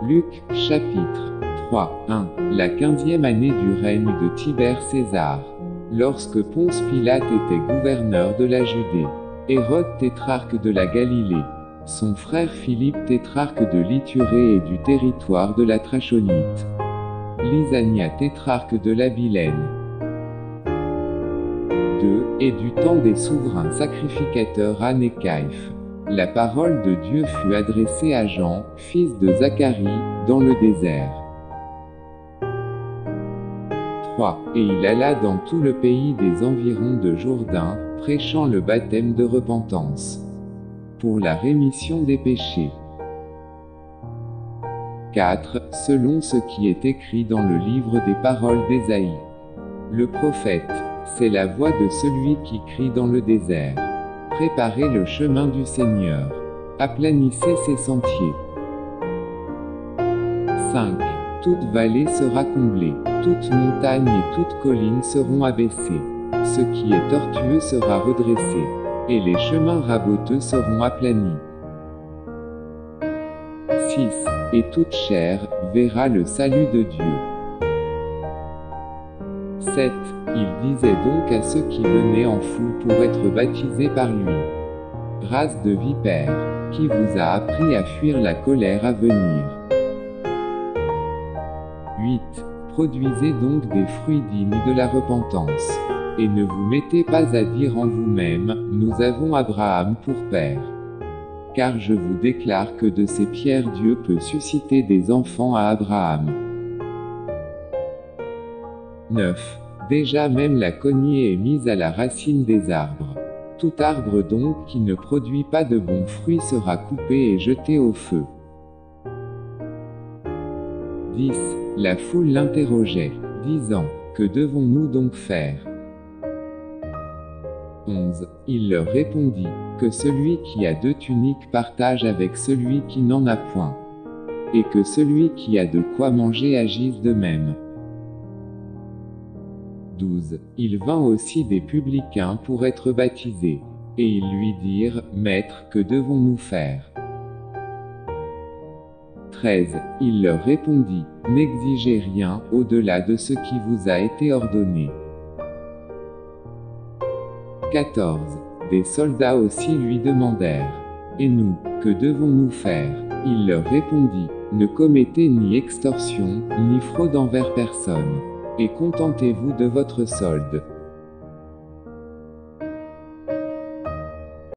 Luc, chapitre 3, 1. La 15e année du règne de Tibère César. Lorsque Ponce Pilate était gouverneur de la Judée, Hérode tétrarque de la Galilée, son frère Philippe tétrarque de l'Ithurée et du territoire de la Trachonite, Lysania tétrarque de l'Abilène, 2. Et du temps des souverains sacrificateurs Anne et Caïphe, la parole de Dieu fut adressée à Jean, fils de Zacharie, dans le désert. 3. Et il alla dans tout le pays des environs de Jourdain, prêchant le baptême de repentance, pour la rémission des péchés. 4. Selon ce qui est écrit dans le livre des paroles d'Ésaïe. Le prophète, c'est la voix de celui qui crie dans le désert. Préparez le chemin du Seigneur. Aplanissez ses sentiers. 5. Toute vallée sera comblée, toute montagne et toute colline seront abaissées. Ce qui est tortueux sera redressé, et les chemins raboteux seront aplanis. 6. Et toute chair verra le salut de Dieu. 7. Il disait donc à ceux qui venaient en foule pour être baptisés par lui: Race de vipères, qui vous a appris à fuir la colère à venir. 8. Produisez donc des fruits dignes de la repentance. Et ne vous mettez pas à dire en vous-même: Nous avons Abraham pour père. Car je vous déclare que de ces pierres Dieu peut susciter des enfants à Abraham. 9. Déjà même la cognée est mise à la racine des arbres. Tout arbre donc qui ne produit pas de bons fruits sera coupé et jeté au feu. 10. La foule l'interrogeait, disant: Que devons-nous donc faire? 11. Il leur répondit: Que celui qui a 2 tuniques partage avec celui qui n'en a point, et que celui qui a de quoi manger agisse de même. 12. Il vint aussi des publicains pour être baptisés. Et ils lui dirent: Maître, que devons-nous faire? 13. Il leur répondit: N'exigez rien au-delà de ce qui vous a été ordonné. 14. Des soldats aussi lui demandèrent: Et nous, que devons-nous faire? Il leur répondit: Ne commettez ni extorsion, ni fraude envers personne. Et contentez-vous de votre solde.